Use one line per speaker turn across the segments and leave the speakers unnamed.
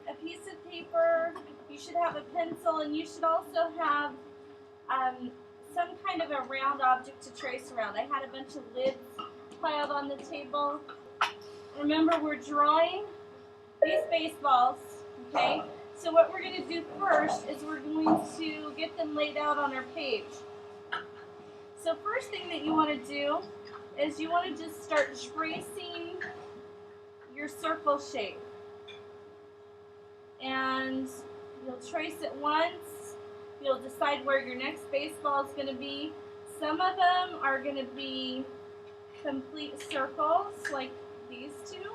a piece of paper, you should have a pencil, and you should also have some kind of a round object to trace around. I had a bunch of lids piled on the table. Remember, we're drawing these baseballs, okay? So what we're going to do first is we're going to get them laid out on our page. So first thing that you want to do is you want to just start tracing your circle shape. And you'll trace it once. You'll decide where your next baseball is going to be. Some of them are going to be complete circles, like these two.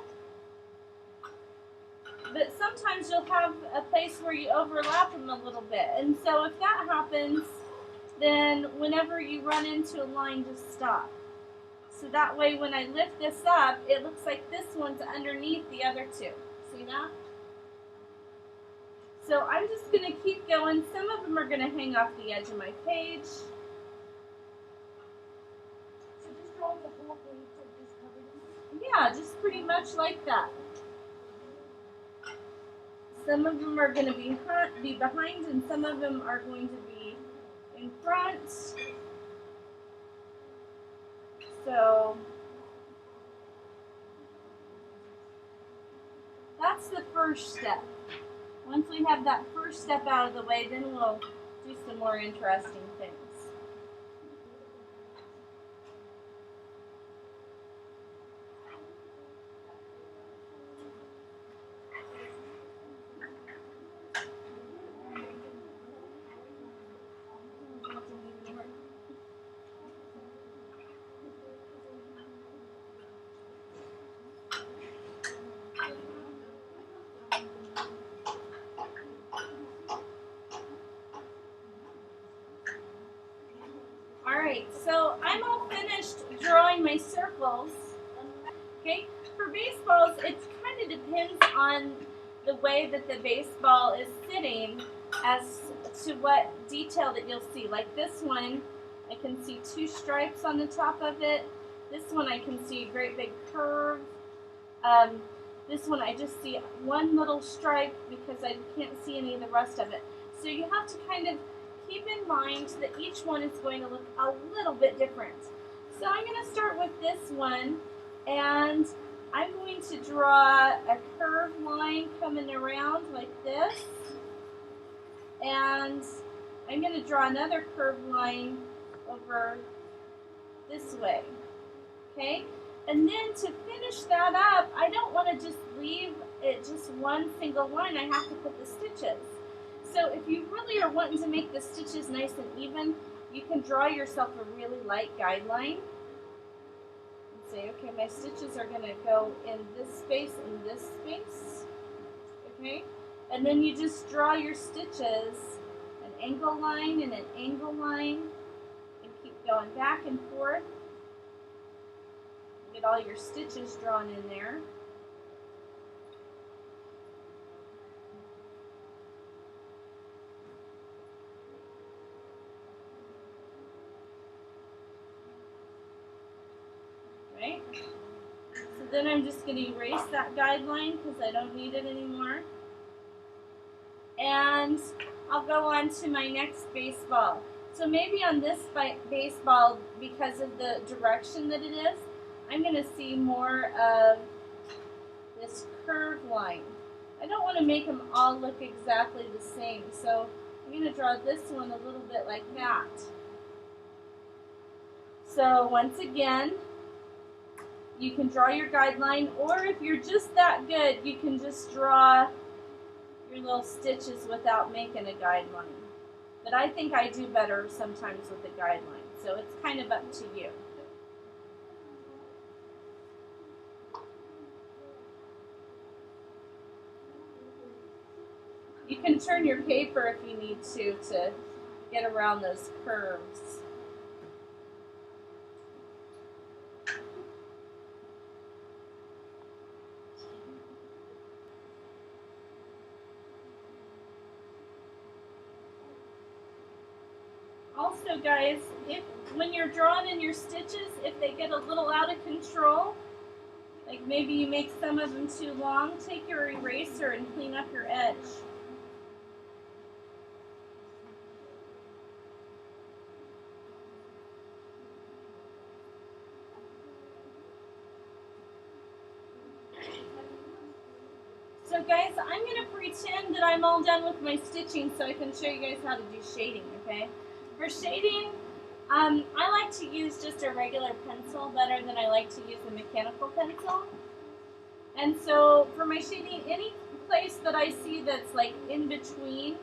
But sometimes you'll have a place where you overlap them a little bit. And so if that happens, then whenever you run into a line, just stop. So that way when I lift this up, it looks like this one's underneath the other two. See that? So I'm just going to keep going. Some of them are going to hang off the edge of my page. So just draw the whole page like this covered in? Yeah, just pretty much like that. Some of them are going to be behind, and some of them are going to be in front. So that's the first step. Once we have that first step out of the way, then we'll do some more interesting things. Alright, so I'm all finished drawing my circles. Okay, for baseballs, it kind of depends on the way that the baseball is sitting as to what detail that you'll see. Like this one, I can see two stripes on the top of it. This one I can see a great big curve. This one I just see one little stripe because I can't see any of the rest of it. So you have to kind of keep in mind that each one is going to look a little bit different. So I'm going to start with this one, and I'm going to draw a curved line coming around like this, and I'm going to draw another curved line over this way, okay? And then to finish that up, I don't want to just leave it just one single line. I have to put the stitches. So if you really are wanting to make the stitches nice and even, you can draw yourself a really light guideline. And say, okay, my stitches are going to go in this space and this space. Okay? And then you just draw your stitches, an angle line and an angle line, and keep going back and forth. Get all your stitches drawn in there. Right? So then I'm just going to erase that guideline because I don't need it anymore. And I'll go on to my next baseball. So maybe on this baseball, because of the direction that it is, I'm going to see more of this curved line. I don't want to make them all look exactly the same, so I'm going to draw this one a little bit like that. So once again, you can draw your guideline, or if you're just that good, you can just draw your little stitches without making a guideline. But I think I do better sometimes with a guideline, so it's kind of up to you. You can turn your paper if you need to get around those curves. Also, guys, when you're drawing in your stitches, if they get a little out of control, Like maybe you make some of them too long, take your eraser and clean up your edge. So guys, I'm going to pretend that I'm all done with my stitching so I can show you guys how to do shading, okay? For shading, I like to use just a regular pencil better than I like to use a mechanical pencil. And so for my shading, any place that I see that's like in between,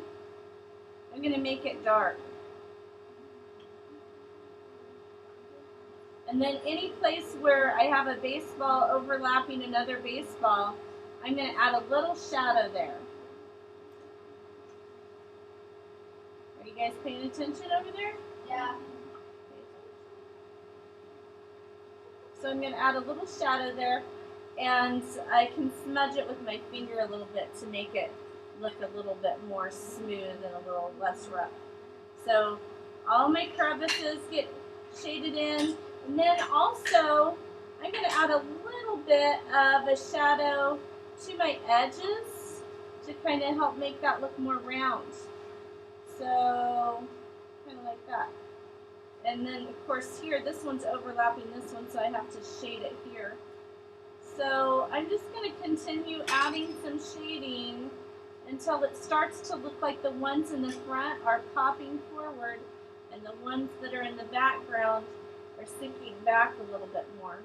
I'm going to make it dark. And then any place where I have a baseball overlapping another baseball, I'm going to add a little shadow there. Are you guys paying attention over there?
Yeah.
So I'm going to add a little shadow there, and I can smudge it with my finger a little bit to make it look a little bit more smooth and a little less rough. So all my crevices get shaded in, and then also I'm going to add a little bit of a shadow to my edges to kind of help make that look more round. So kind of like that. And then of course here, this one's overlapping this one, so I have to shade it here. So I'm just going to continue adding some shading until it starts to look like the ones in the front are popping forward and the ones that are in the background are sinking back a little bit more.